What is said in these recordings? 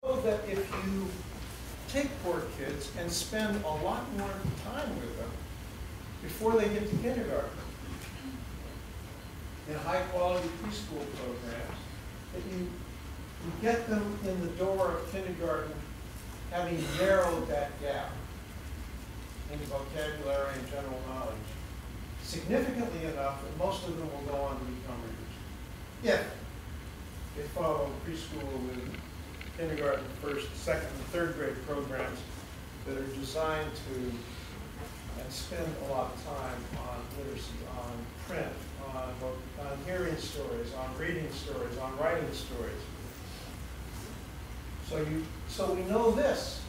know that if you take poor kids and spend a lot more time with them before they get to kindergarten, in high-quality preschool programs, that you get them in the door of kindergarten having narrowed that gap in vocabulary and general knowledge significantly enough that most of them will go on to become readers. If they follow preschool with kindergarten, first, second, and third grade programs that are designed to and spend a lot of time on literacy, on print, on hearing stories, on reading stories, on writing stories. So we know this.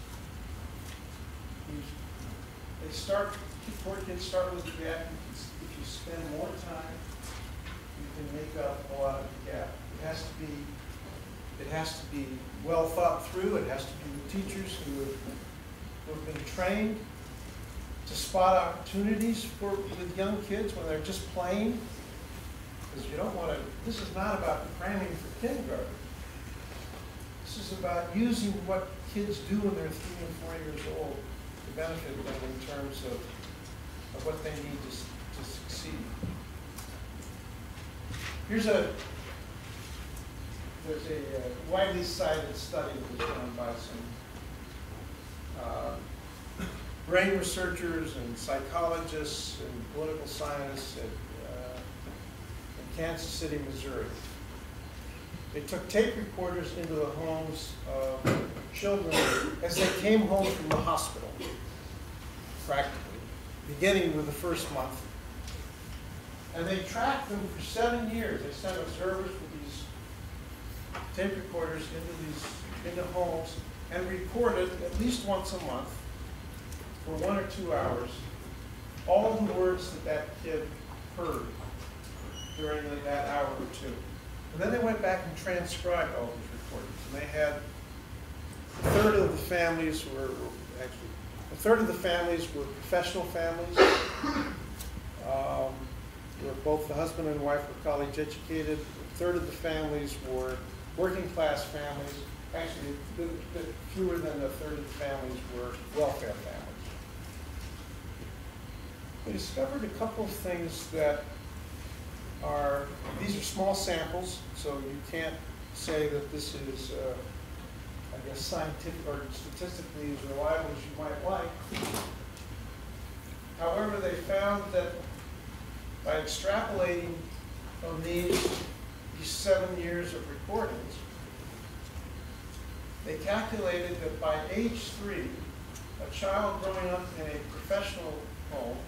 Poor kids start with the gap. If you spend more time, you can make up a lot of the gap. It has to be well thought through. It has to be with teachers who have been trained to spot opportunities with young kids when they're just playing. Because you don't want to, this is not about cramming for kindergarten. This is about using what kids do when they're 3 and 4 years old to benefit them in terms of what they need to succeed. There's a widely cited study that was done by some brain researchers and psychologists and political scientists in Kansas City, Missouri. They took tape recorders into the homes of children as they came home from the hospital, practically, beginning with the first month. And they tracked them for 7 years. They sent observers with these tape recorders into homes and recorded at least once a month for 1 or 2 hours all the words that kid heard during that hour or two. And then they went back and transcribed all these recordings. And they had a third of the families were professional families, where both the husband and wife were college educated. A third of the families were working class families. Actually, fewer than a third of the families were welfare families. We discovered a couple of things that these are small samples, so you can't say that this is, I guess, scientific or statistically as reliable as you might like. However, they found that by extrapolating from these 7 years of recordings, they calculated that by age 3, a child growing up in a professional home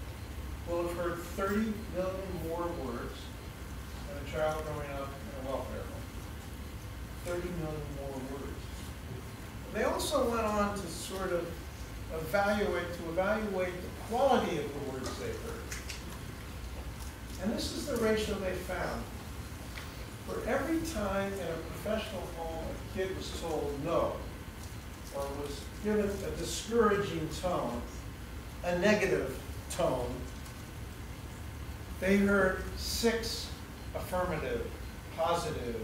will have heard 30 million more words than a child growing up in a welfare home. 30 million more words. They also went on to sort of evaluate the quality of the words they heard. And this is the ratio they found. For every time in a professional home a kid was told no, or was given a discouraging tone, a negative tone, they heard 6 affirmative, positive,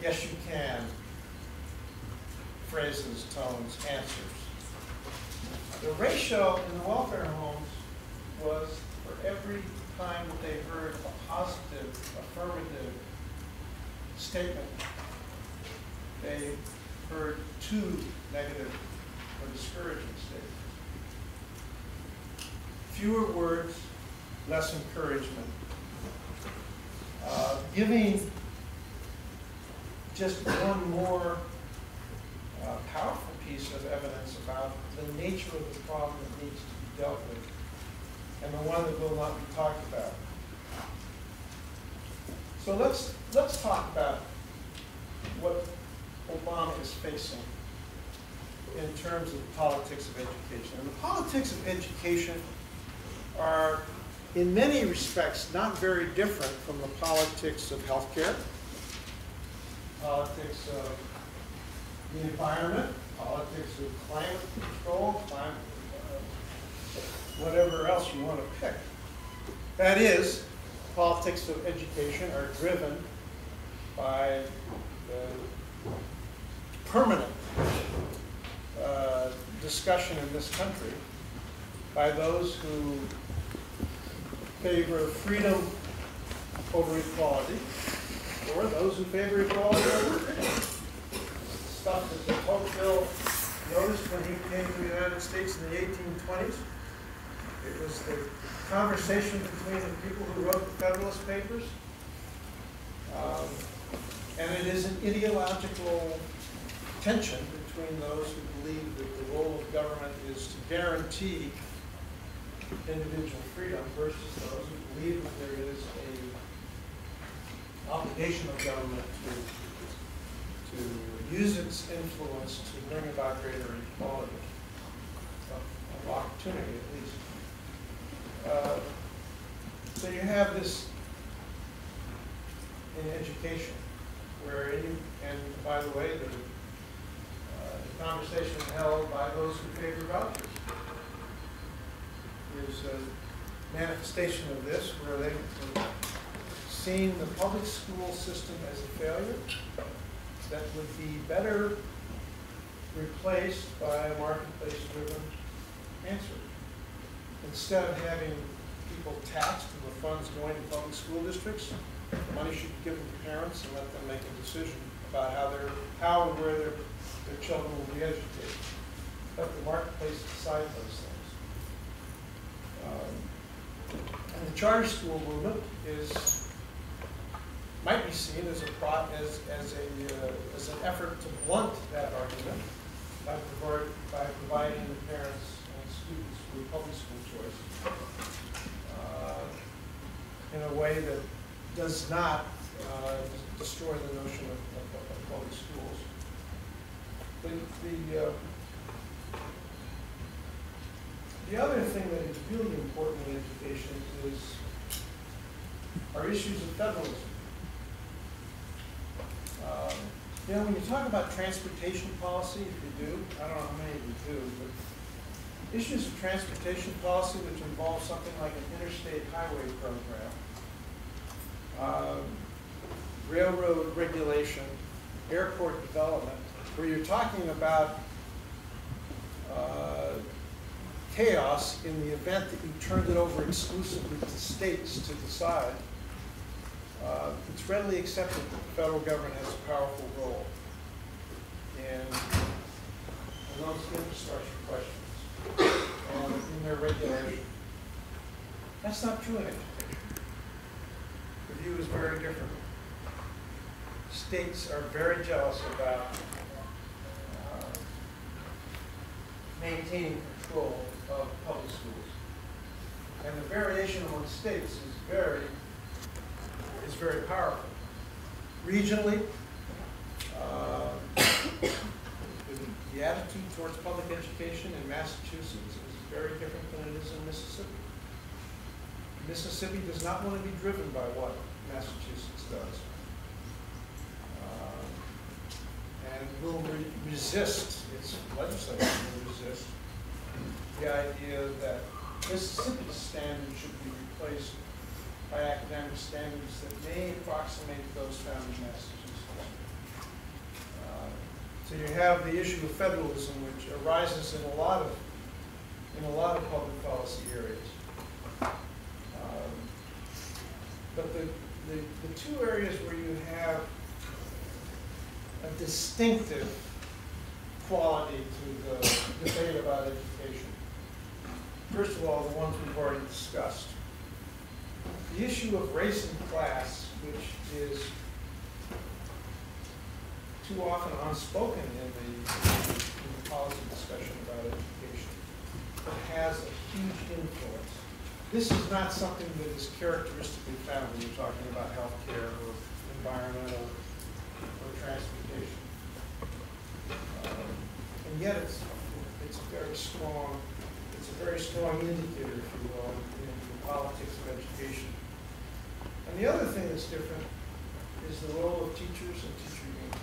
yes you can phrases, tones, answers. The ratio in the welfare homes was for every time that they heard a positive, affirmative statement, they heard 2 negative or discouraging statements. Fewer words, less encouragement. Giving just one more powerful piece of evidence about the nature of the problem that needs to be dealt with, and the one that will not be talked about. So let's talk about what Obama is facing in terms of the politics of education. And the politics of education are, in many respects, not very different from the politics of healthcare, politics of the environment, politics of climate control, whatever else you want to pick. That is, politics of education are driven by the permanent discussion in this country by those who favor freedom over equality, or those who favor equality over freedom. Stuff that de Tocqueville noticed when he came to the United States in the 1820s. It was the conversation between the people who wrote the Federalist Papers. And it is an ideological tension between those who believe that the role of government is to guarantee individual freedom versus those who believe that there is an obligation of government to use its influence to bring about greater equality of opportunity, at least. So you have this in education, where and by the way, the conversation held by those who favor vouchers is a manifestation of this, where they've seen the public school system as a failure that would be better replaced by a marketplace-driven answer. Instead of having people taxed and the funds going to public school districts, the money should be given to parents and let them make a decision about how and where their children will be educated. Let the marketplace decide those things. And the charter school movement might be seen as an effort to blunt that argument by providing the parents and students with public school choice in a way that does not destroy the notion of public schools. The other thing that is really important in education are issues of federalism. When you talk about transportation policy, if you do, I don't know how many of you do, but issues of transportation policy which involve something like an interstate highway program, railroad regulation, airport development, where you're talking about chaos in the event that you turned it over exclusively to states to decide, it's readily accepted that the federal government has a powerful role in those infrastructure questions and in their regulation. That's not true in education. The view is very different. States are very jealous about maintaining control of public schools. And the variation among states is very powerful. Regionally, the attitude towards public education in Massachusetts is very different than it is in Mississippi. Mississippi does not want to be driven by what Massachusetts does. And will resist, its legislature will resist the idea that Mississippi's standards should be replaced by academic standards that may approximate those found in Massachusetts. So you have the issue of federalism, which arises in a lot of public policy areas. But the two areas where you have a distinctive quality to the debate about education. First of all, the ones we've already discussed. The issue of race and class, which is too often unspoken in the policy discussion about education, but has a huge influence. This is not something that is characteristically found when you're talking about healthcare or environmental or transportation. And yet it's a very strong indicator, if you will, in the politics of education. And the other thing that's different is the role of teachers and teacher unions.